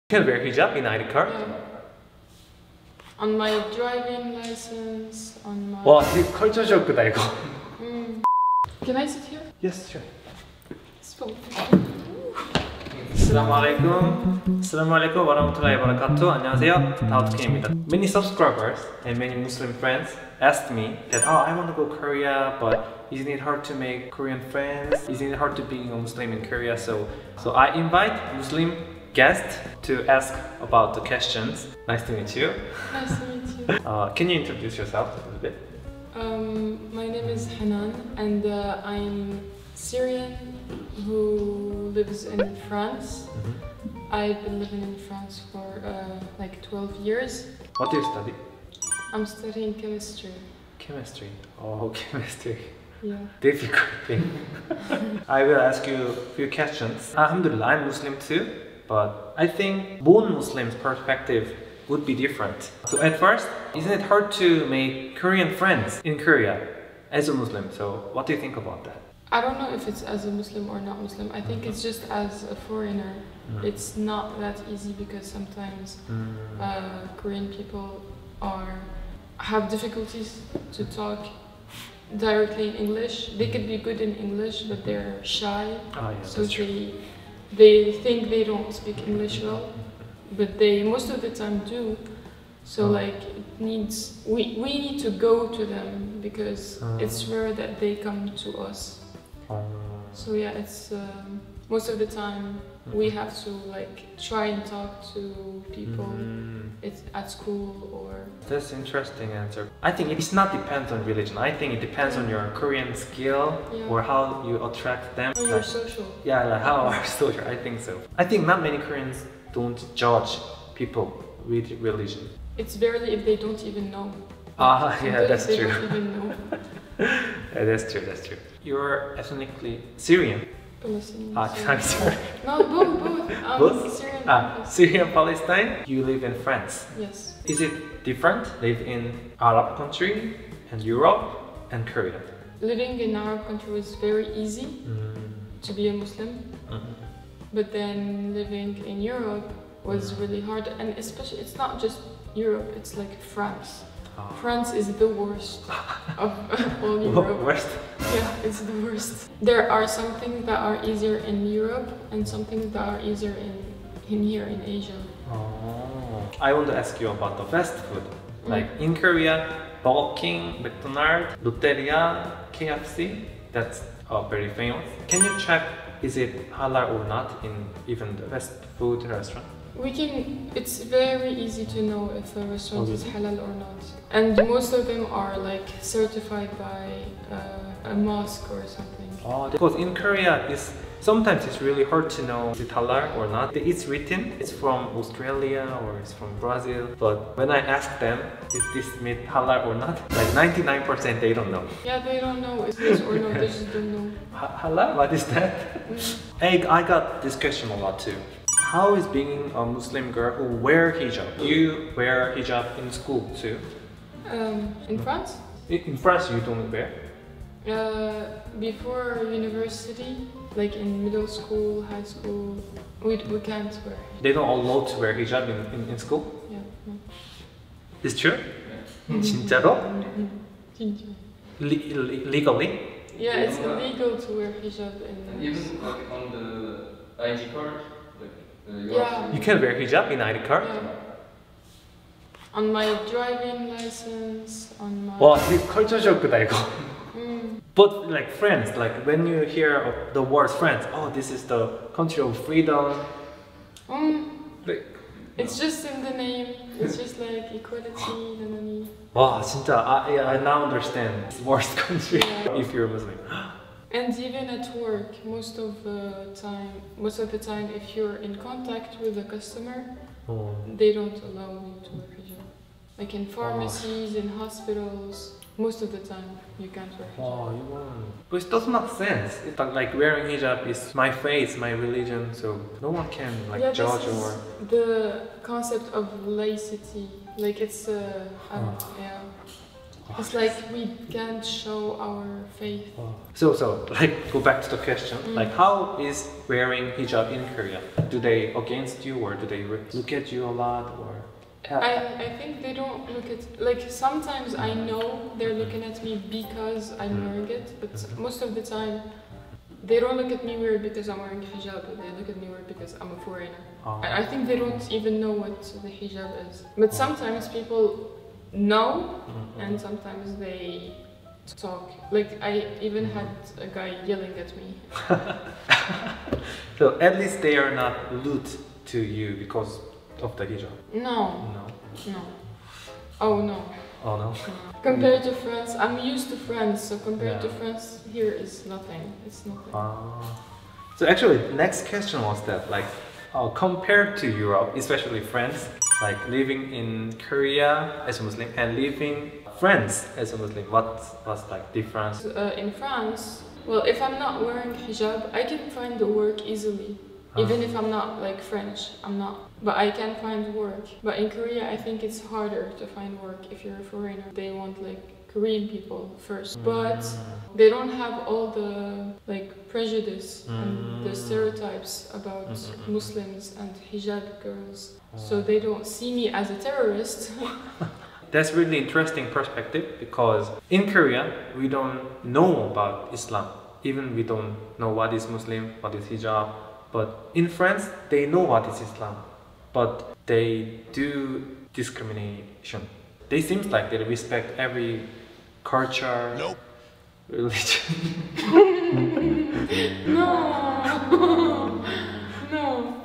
Can wear hijab in ID card? Yeah. On my driving license, on my... 와, 되게 컬처 쇼크다 이거. Can I sit here? Yes, sure. Assalamualaikum warahmatullahi wabarakatuh. 안녕하세요, 다우트K입니다. Many subscribers and many Muslim friends asked me that I want to go Korea, but isn't it hard to make Korean friends? Isn't it hard to being a Muslim in Korea? So I invite Muslim guests to ask about the questions. Nice to meet you. Nice to meet you. Can you introduce yourself a little bit? My name is Hanan, and I'm Syrian who lives in France. I've been living in France for like 12 years. What do you study? I'm studying chemistry. Chemistry. Oh, chemistry. Yeah. Difficult thing. I will ask you a few questions. Alhamdulillah, I'm Muslim too, but I think most Muslims' perspective would be different. So at first, isn't it hard to make Korean friends in Korea as a Muslim? So what do you think about that? I don't know if it's as a Muslim or not Muslim. I think it's just as a foreigner. It's not that easy because sometimes Korean people have difficulties to talk directly in English. They could be good in English, but they're shy. Oh, yeah, so that's true. they think they don't speak English well, but they most of the time do. So like it needs we need to go to them because it's rare that they come to us. So yeah, it's most of the time we have to like try and talk to people it's at school or... That's an interesting answer. I think it's not depends on religion. I think it depends on your Korean skill or how you attract them. Or your social. Yeah, like how our social. I think so. I think not many Koreans don't judge people with religion. It's barely if they don't even know. Yeah, that's they true. Don't even know. Yeah, that's true. That's true. You're ethnically Syrian. Palestinian. I'm sorry. No, both. Both? Syrian. Syrian, Palestine. You live in France. Yes. Is it different? Live in Arab country and Europe and Korea. Living in Arab country was very easy to be a Muslim, but then living in Europe was really hard, and especially it's not just Europe. It's like France. France is the worst of all Europe. Worst? Yeah, it's the worst. There are some things that are easier in Europe and some things that are easier in here in Asia. I want to ask you about the fast food. Like in Korea, Burger King, McDonald's, Lotteria, KFC, that's very famous. Can you check is it halal or not in even the fast food restaurant? It's very easy to know if a restaurant is halal or not. And most of them are like certified by a mosque or something. Because in Korea, sometimes it's really hard to know is it halal or not. It's written, it's from Australia or it's from Brazil. But when I ask them, is this meat halal or not? Like 99% they don't know. Yeah, they don't know if it's or no, they just don't know. Halal? What is that? Hey, I got this question a lot too. How is being a Muslim girl who wear hijab? You wear hijab in school too? In France? In France you don't wear? Before university, like in middle school, high school, we can't wear hijab. They don't allow to wear hijab in school? Yeah. No. It's true? 진짜로? 진짜. Legally? Yeah, it's illegal to wear hijab in... Even like on the ID card? You can wear hijab in ID card? Yeah. On my driving license, on my... 와, 되게 컬처 쇼크다 이거. But like friends, like when you hear of the word friends, oh, this is the country of freedom. Like, it's just in the name. It's just like equality. 와, 진짜, I now understand. It's worst country if you're Muslim. And even at work, most of the time, if you're in contact with a customer, they don't allow you to wear hijab. Like in pharmacies, in hospitals, most of the time you can't wear hijab. But it doesn't make sense. It's like wearing hijab is my faith, my religion, so no one can like judge or... The concept of laicity, like it's It's like we can't show our faith. So like go back to the question. Like how is wearing hijab in Korea? Do they against you or do they look at you a lot or? I think they don't look at, like sometimes I know they're looking at me because I'm wearing it, but most of the time they don't look at me weird because I'm wearing hijab, but they look at me weird because I'm a foreigner. I think they don't even know what the hijab is. But sometimes people know and sometimes they talk. Like I even had a guy yelling at me. So at least they are not rude to you because of the hijab? No. Oh no. Oh no? Compared to France, I'm used to France, so compared to France, here is nothing. It's nothing. So actually, next question was that, like, compared to Europe, especially France, like living in Korea as a Muslim and living France as a Muslim, what's like difference? In France, well, if I'm not wearing hijab, I can find the work easily. Even if I'm not like French, I'm not. But I can find work. But in Korea, I think it's harder to find work if you're a foreigner. They want like Korean people first. But they don't have all the like prejudice and the stereotypes about Muslims and hijab girls. So they don't see me as a terrorist. That's really interesting perspective because in Korea, we don't know about Islam. Even we don't know what is Muslim, what is hijab. But in France, they know what is Islam, but they do discrimination. They seem like they respect every culture, religion. No.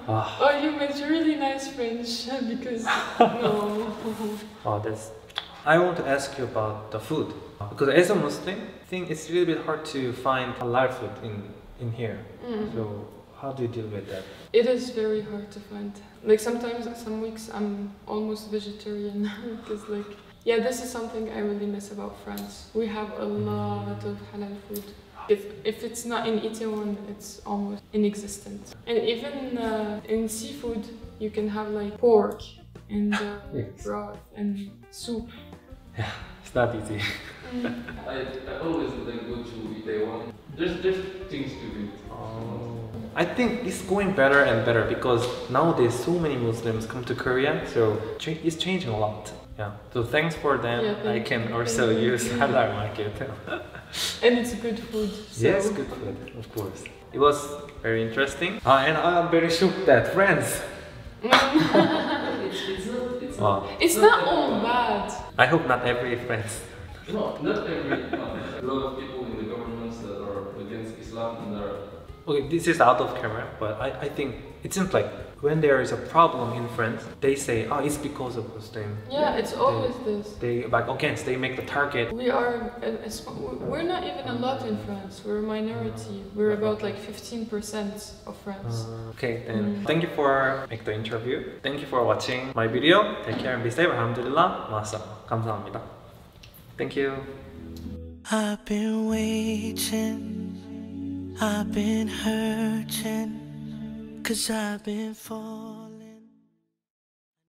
Oh, you made really nice French because no. I want to ask you about the food because as a Muslim, I think it's a little bit hard to find halal food in here. So. How do you deal with that? It is very hard to find. Like sometimes, some weeks I'm almost vegetarian because like, yeah, this is something I really miss about France. We have a lot of halal food. If it's not in Itaewon, it's almost inexistent. And even in seafood, you can have like pork and broth and soup. Yeah, it's not easy. I always like go to Itaewon. There's things to do. I think it's going better and better because nowadays so many Muslims come to Korea, so it's changing a lot. Yeah. So thanks for them. Yeah, I can also use halal market. And it's good food. So. Yes, good food, of course. It was very interesting, and I'm very shocked that friends. It's not all bad. I hope not every friends. No, not every. A lot of people in the governments that are against Islam and are. Okay, this is out of camera, but I think it seems like when there is a problem in France, they say, oh, it's because of Muslim. Yeah, it's always this. They like against, they make the target. We're not even a lot in France. We're a minority. We're about like 15% of France. Okay, then thank you for making the interview. Thank you for watching my video. Take care and be safe. Alhamdulillah. Masa. 감사합니다. Thank you. I've been waiting. I've been hurting, 'cause I've been falling.